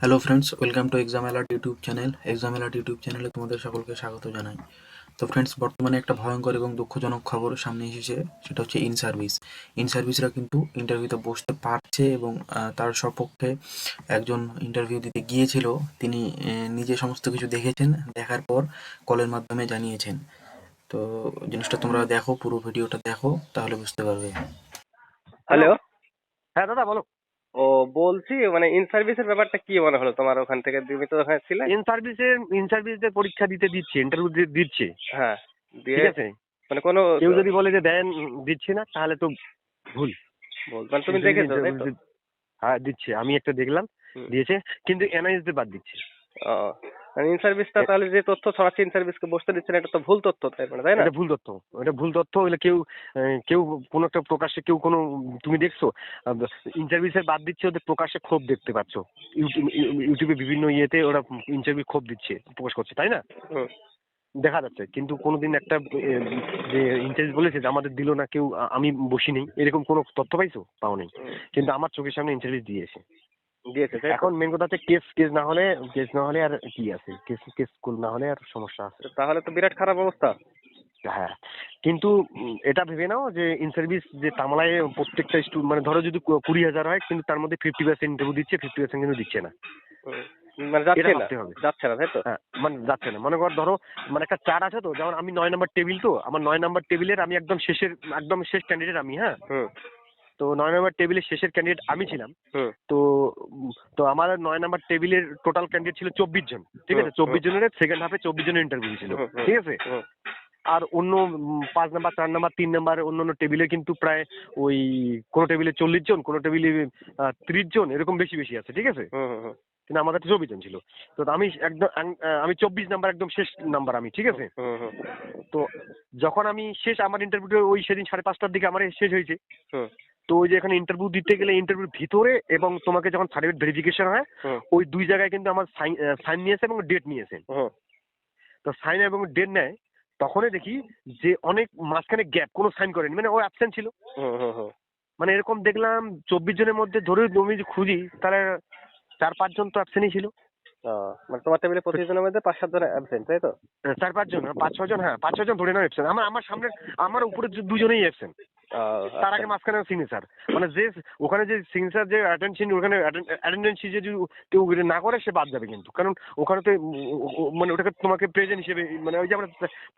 Hello friends, welcome to exam alert YouTube channel. Exam alert YouTube চ্যানেলে তোমাদের সকলকে স্বাগত জানাই। তো ফ্রেন্ডস, বর্তমানে একটা ভয়ঙ্কর এবং দুঃখজনক খবর সামনে এসেছে। সেটা হচ্ছে ইন সার্ভিসরা কিন্তু ইন্টারভিউতে বসতে পারছে এবং তার সপক্ষে একজন ইন্টারভিউ দিতে গিয়েছিল। তিনি নিজে সমস্ত কিছু দেখেছেন, দেখার পর কলের মাধ্যমে জানিয়েছেন। তো জিনিসটা তোমরা দেখো, পুরো ভিডিওটা দেখো, তাহলে বুঝতে পারবে। হ্যালো। হ্যালো। হ্যাঁ দাদা বলো। ও, বলছি মানে ইন সার্ভিসের ব্যাপারটা কি মনে হলো তোমার ওখান থেকে? তুমি তো ওখানে ছিলে। ইন সার্ভিসের পরীক্ষা দিচ্ছে, ইন্টারভিউ দিচ্ছে। হ্যাঁ, দিয়ে ঠিক আছে, মানে কোনো কেউ যদি বলে যে দেন দিচ্ছি না তাহলে তো ভুল। মানে তুমি যদি দেখেছো তাই তো? হ্যাঁ দিচ্ছে, আমি একটা দেখলাম হুম। দিয়েছে, কিন্তু এনআইএস দের বাদ দিচ্ছে। ও, মানে ইন সার্ভিসটা তাহলে যে তথ্য ছড়াচ্ছে ইন সার্ভিসকে বসতে দিচ্ছে না, এটা তো ভুল তথ্য, তাই না? এটা ভুল তথ্য, এটা ভুল তথ্য হলে কেউ কোনো একটা প্রকাশ্যে কোনো তুমি দেখছো ইন্টারভিউ বাদ দিচ্ছে, ওদের প্রকাশ্যে ক্ষোভ দেখতে পাচ্ছ। ইউটিউবে বিভিন্ন ইয়েতে ওরা ইন্টারভিউ ক্ষোভ দিচ্ছে, প্রকাশ করছে, তাই না? হুম। দেখা যাচ্ছে, কিন্তু কোনোদিন একটা যে ইন্টারভিউ বলেছে যে আমাদের দিল না কেউ, আমি বসি নেই, এরকম কোনো তথ্য পাইছো? পাও নেই। কিন্তু আমার চোখের সামনে ইন্টারভিউ দিয়েছে। দিয়েছে তাই তো? এখন মেন কথা হচ্ছে কেস না হলে আর কি আছে, কেস না হলে আর সমস্যা আছে। তাহলে তো বিরাট খারাপ অবস্থা। হ্যাঁ, কিন্তু এটা ভেবে নাও যে ইন সার্ভিস যে তামালায় প্রত্যেকটা মানে ধরো যদি 20,000 হয়, কিন্তু তার মধ্যে 50% ইন্টারভিউ দিচ্ছে, 50% কিন্তু দিচ্ছে না। হুম। মানে এটা যাচ্ছে না, ভাবতে হবে। যাচ্ছে না তাই তো? হ্যাঁ, মানে যাচ্ছে না, মনে কর ধরো মানে একটা চার আছে তো, যেমন আমি 9 নম্বর টেবিল, তো আমার 9 নম্বর টেবিলের আমি একদম শেষ ক্যান্ডিডেট আমি। হ্যাঁ, হুম। তো 9 নম্বর টেবিলের শেষের ক্যান্ডিডেট আমি ছিলাম। হুম। তো তো আমার 9 নম্বর টেবিলের টোটাল ক্যান্ডিডেট ছিল 24 জন। ঠিক হুম। আছে, 24 জনের সেকেন্ড হাফে 24 জনের ইন্টারভিউ ছিল। হুম। হুম। ঠিক আছে, হুম। আর অন্য 5 নম্বর, 4 নম্বর, 3 নম্বর অন্য অন্য টেবিলে কিন্তু প্রায় ওই কোনো টেবিলে 40 জন, কোনো টেবিলে 30 জন, এরকম বেশি বেশি আছে। ঠিক আছে, হুম। হুম। কিন্তু আমাদের 24 জন ছিল। তো আমি একদম আমি 24 নাম্বার, একদম শেষ নাম্বার আমি। ঠিক আছে, হুম। হুম। তো যখন আমি শেষ, আমার ইন্টারভিউটা ওই সেদিন 5:30টার দিকে আমার শেষ হয়েছে। হুম। তো ওই যে এখানে ইন্টারভিউ দিতে গেলে ইন্টারভিউর ভিতরে এবং তোমাকে যখন সার্টিফিকেট ভেরিফিকেশন হয়, হুম। ওই দুই জায়গায় কিন্তু আমার সাইন নিয়েছে এবং ডেট নিয়েছে। হুম। তো সাইন এবং ডেট নেয়, তখনই দেখি যে অনেক মাঝখানে গ্যাপ, কোনো সাইন করেনি, মানে ও অ্যাবসেন্ট ছিল। হুম। হুম। হুম। মানে এরকম দেখলাম 24 জনের মধ্যে ধরে তুমি যদি খুঁজি তাহলে 4-5 জন তো অ্যাবসেন্টই ছিল। মানে তোমার টেবিলে তো 25 জনের মধ্যে 5-7 জন অ্যাবসেন্ট তাই তো? 4-5 জন, 5-6 জন, হ্যাঁ 5-6 জন ধরে নাও অ্যাবসেন্ট। আমার সামনে, আমার উপরে দুজনেই অ্যাবসেন্ট। তার আগে আচ্ছা। মাঝখানে সিগনেচার, মানে যে ওখানে যে সিগনেচার যে অ্যাটেনশন, ওখানে অ্যাটেন্ডেন্স যদি কেউ না করে সে বাদ যাবে কিন্তু, কারণ ওখানে তো মানে ওটাকে তোমাকে প্রেজেন্ট হিসেবে, মানে ওই যে আমরা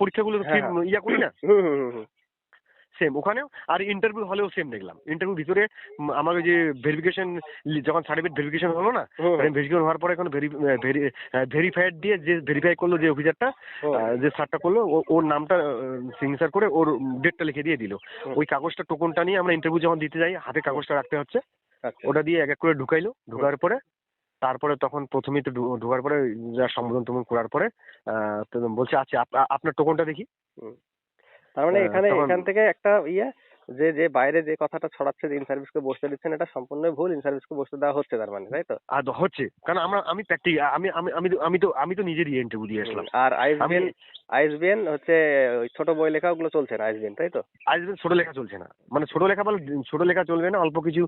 পরীক্ষাগুলো হ্যাঁ, হ্যাঁ। ইয়া করি না, হুম। হুম। হুম। হুম। সেম ওখানেও। আর ইন্টারভিউ হলেও সেম দেখলাম। ইন্টারভিউ ভিতরে আমার ওই যে ভেরিফিকেশন, যখন সার্টিফিকেট ভেরিফিকেশন হলো না, হুম। হুম। ভেরিফিকেশন হওয়ার পরে এখন ভেরিফাইড দিয়ে যে ভেরিফাই করলো, যে অফিসারটা, হুম। যে স্যারটা করলো, ওর নামটা সিগনেচার করে ওর ডেটটা লিখে দিয়ে দিল। হুম। ওই কাগজটা, টোকনটা নিয়ে আমরা ইন্টারভিউ যখন দিতে যাই, হাতে কাগজটা রাখতে হচ্ছে। আচ্ছা। ওটা দিয়ে এক এক করে ঢুকাইলো, হুম। ঢুকার পরে তারপরে তখন প্রথমেই তো ঢোকার পরে যা সম্বোধন টম্বোধন করার পরে তো বলছে আচ্ছা আপনার টোকনটা দেখি। হুম। তার মানে তখন এখান থেকে একটা যে যে বাইরে যে কথাটা ছড়াচ্ছে যে ইন সার্ভিসকে বসতে দিচ্ছেন, এটা সম্পূর্ণ ভুল। ইন সার্ভিসকে বসতে দেওয়া হচ্ছে তার মানে, তাই তো? আর হচ্ছে, কারণ আমি প্র্যাকটিস, আমি তো নিজে দিয়ে ইন্টারভিউ দিয়ে আসলাম। আর আমি আইএসবিএন হচ্ছে ওই ছোট বই লেখা, ওগুলো চলছে না আইএসবিএন, তাই তো? আইএসবিএন ছোট লেখা চলছে না, মানে ছোট লেখা বলে ছোট লেখা চলবে না, অল্প কিছু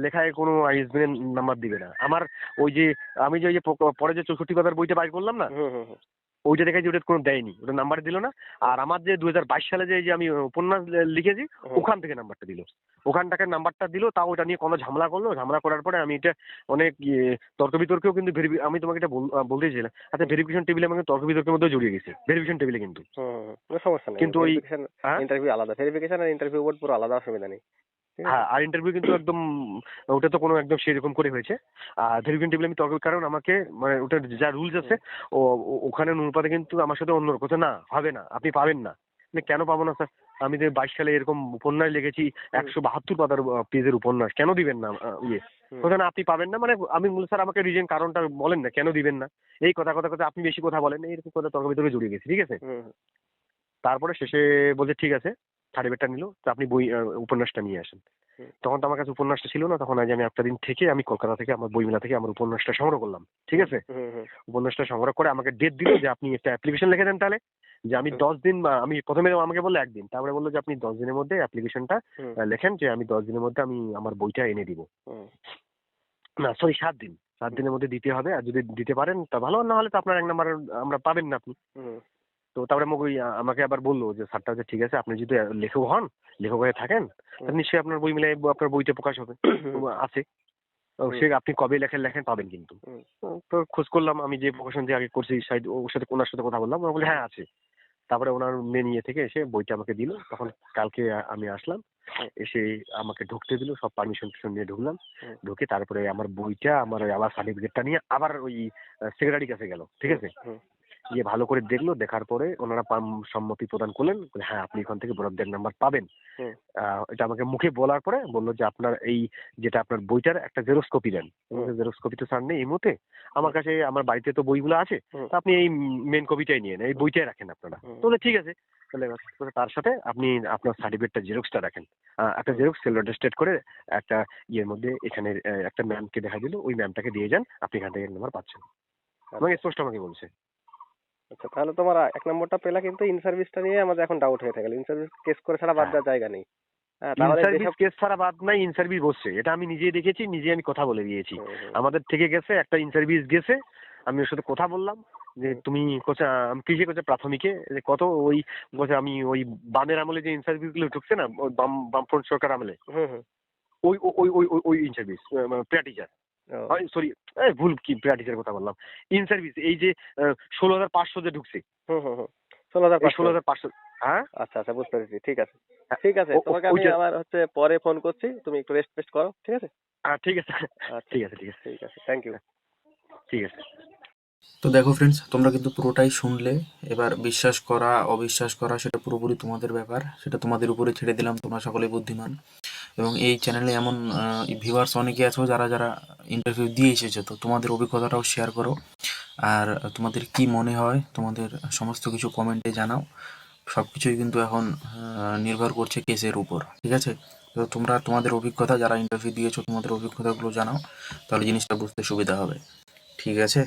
লেখায় কোনো আইএসবিএন নাম্বার দিবে না আমার। ওই যে আমি যে ওই যে পরে যে 64 কথার বইটা বাইর করলাম না, হুম। হুম। হুম। ওইটা দেখে যে ওটা কোনো দেয়নি, ওটা নাম্বার দিল না। আর আমার যে 2022 সালে যে আমি উপন্যাস লিখেছি, হুম। ওখান থেকে নাম্বারটা দিল, ওখানটাকে নাম্বারটা দিল। তাও ওটা নিয়ে কোনো ঝামেলা করলো, ঝামেলা করার পরে আমি এটা অনেক তর্ক বিতর্কেও কিন্তু আমি তোমাকে এটা বলতেই ছিলাম। আচ্ছা, ভেরিফিকেশন টেবিলে আমাকে তর্ক বিতর্কের মধ্যে জড়িয়ে গেছি, ভেরিফিকেশন টেবিলে কিন্তু। হুম। হুম। কোনো সমস্যা নেই, কিন্তু ওই ভেরিফিকেশন হ্যাঁ, ইন্টারভিউ আলাদা, ভেরিফিকেশন আর ইন্টারভিউ বোর্ড পুরো আলাদা, অসুবিধা নেই। ঠিক আছে। হ্যাঁ, আর ইন্টারভিউ কিন্তু একদম ওটা তো কোনো একদম সেরকম করে হয়েছে। আর ভেরিফিকেশন টেবিলে আমি তর্ক, কারণ আমাকে মানে ওটা যা রুলস আছে ওখানে অনুপাতে কিন্তু আমার সাথে অন্য কথা না হবে না, আপনি পাবেন না। মানে কেন পাবো না স্যার? আমি যে 22 সালে এরকম উপন্যাস লিখেছি, হুম। 172 পাতার পেজের উপন্যাস, কেন দিবেন না? হুম। ওখানে আপনি পাবেন না, মানে আমি স্যার আমাকে রিজন কারণটা বলেন না, কেন দিবেন না? এই কথা কথা কথা আপনি বেশি কথা বলেন, এইরকম কথা তর্ক বিতর্কে জড়িয়ে গেছি। ঠিক আছে, হুম। তারপরে শেষে বলছে ঠিক আছে, সার্টিফিকেটটা নিল, তো আপনি উপন্যাসটা নিয়ে আসেন। হুম। তখন তো আমার কাছে উপন্যাসটা ছিল না, তখন আজ আমি একটা দিন থেকে আমি কলকাতা থেকে আমার বইমেলা থেকে আমার উপন্যাসটা সংগ্রহ করলাম। ঠিক আছে, হুম। হুম। উপন্যাসটা সংগ্রহ করে আমাকে ডেট দিল যে আপনি একটা অ্যাপ্লিকেশন লিখে দেন তাহলে, যে আমি 10 দিন, আমি প্রথমে আমাকে বললো 1 দিন, তারপরে বললো যে আপনি 10 দিনের মধ্যে অ্যাপ্লিকেশনটা হুম। লেখেন যে আমি 10 দিনের মধ্যে আমি আমার বইটা এনে দিব। হুম। না সরি, 7 দিন, 7 দিনের মধ্যে দিতে হবে, আর যদি দিতে পারেন তা ভালো, না হলে তো আপনার 1 নাম্বার আমরা পাবেন না আপনি। হুম তো তারপরে আমাকে আবার বললো যে স্যারটা, যে ঠিক আছে আপনি যদি লেখক হন, লেখক হয়ে থাকেন, হুম। তাহলে নিশ্চয়ই আপনার বই মিলে আপনার বইতে প্রকাশ হবে। তো আছে। তো হুম। সে আপনি কবে লেখেন পাবেন কিন্তু। হুম। তো খোঁজ করলাম, আমি যে প্রকাশন দিয়ে আগে করছি ওনার সাথে কথা বললাম, ও বলে হ্যাঁ আছে। তারপরে ওনার মেন ইয়ে থেকে এসে বইটা আমাকে দিল, তখন কালকে আমি আসলাম, হুম। এসে আমাকে ঢুকতে দিল, সব পারমিশন নিয়ে ঢুকলাম। হুম। ঢুকে তারপরে আমার বইটা, আমার ওই আবার সার্টিফিকেটটা নিয়ে আবার ওই সেক্রেটারি কাছে গেল, ঠিক আছে। হুম। গিয়ে ভালো করে দেখলো, দেখার পরে ওনারা সম্মতি প্রদান করলেন, বলে, হ্যাঁ আপনি এখান থেকে বরাদ্দের 1 নাম্বার পাবেন। হুম। এটা আমাকে মুখে বলার পরে বললো যে আপনার এই যেটা আপনার বইটার একটা জেরক্স কপি দেন। জেরক্স কপি তো স্যার নেই এই মুহূর্তে আমার কাছে, আমার বাড়িতে তো বইগুলো আছে, হুম। তো আপনি এই মেন কপিটাই নিয়ে নেন, এই বইটাই রাখেন আপনারা। হুম। তো বলে, ঠিক আছে। তাহলে তার সাথে আপনি আপনার সার্টিফিকেটটা জেরক্সটা রাখেন, একটা জেরক্স সেল স্টেট করে একটা ইয়ের মধ্যে এখানে একটা ম্যামকে দেখা দিল, ওই ম্যামটাকে দিয়ে যান, আপনি এখান থেকে 1 নাম্বার পাচ্ছেন। আমাকে স্পষ্ট আমাকে বলছে। আচ্ছা, তাহলে তোমার 1 নম্বরটা পেলা, কিন্তু ইন সার্ভিসটা নিয়ে আমাদের এখন ডাউট হয়ে থাকে। ইন সার্ভিস কেস করে ছাড়া বাদ হ্যাঁ, দেওয়ার জায়গা নেই। হ্যাঁ, ইন তাহলে সার্ভিস যেসব কেস ছাড়া বাদ নাই, ইন সার্ভিস বসছে, এটা আমি নিজেই দেখেছি, নিজে আমি কথা বলে দিয়েছি। হুম। হুম। আমাদের থেকে গেছে একটা ইন সার্ভিস গেছে, আমি ওর সাথে কথা বললাম যে হুম। তুমি কিসে করছে প্রাথমিকে, যে কত ওই বলছে আমি ওই বামের আমলে যে ইন সার্ভিস গুলো ঢুকছে না, ওই বামফ্রন্ট সরকার আমলে, হুম। হুম। ওই ওই ওই ওই ওই ইন সার্ভিস প্রিয়া টিচার, ও। সরি ভুল, কি প্রিয়া টিচার কথা বললাম, ইন সার্ভিস এই যে 16,500 যে ঢুকছে, হুম। হুম। হুম। এই 16,500। 16,500। হ্যাঁ, আচ্ছা আচ্ছা, বুঝতে পেরেছি। ঠিক আছে। হ্যাঁ, ঠিক আছে, তোমাকে আমি ওইটা। আবার পরে ফোন করছি। তুমি একটু রেস্ট ফেস্ট করো, ঠিক আছে? ঠিক আছে, আচ্ছা। ঠিক আছে, ঠিক আছে, ঠিক আছে, থ্যাংক ইউ। ঠিক আছে। তো দেখো ফ্রেন্ডস, তোমরা কিন্তু পুরোটাই শুনলে। এবার বিশ্বাস করা অবিশ্বাস করা সেটা পুরোপুরি তোমাদের ব্যাপার, সেটা তোমাদের উপরে ছেড়ে দিলাম, তোমরা সকলেই বুদ্ধিমান। এবং এই চ্যানেলে এমন ভিউয়ার্স অনেকে আছো যারা যারা ইন্টারভিউ দিয়ে এসেছো, তো তোমাদের অভিজ্ঞতাটাও শেয়ার করো। আর তোমাদের কি মনে হয় তোমাদের সমস্ত কিছু কমেন্টে জানাও। সব কিছুই কিন্তু এখন নির্ভর করছে কেসের উপর, ঠিক আছে। তো তোমরা তোমাদের অভিজ্ঞতা, যারা ইন্টারভিউ দিয়েছো তোমাদের অভিজ্ঞতাগুলো জানাও, তাহলে জিনিসটা বুঝতে সুবিধা হবে, ঠিক আছে।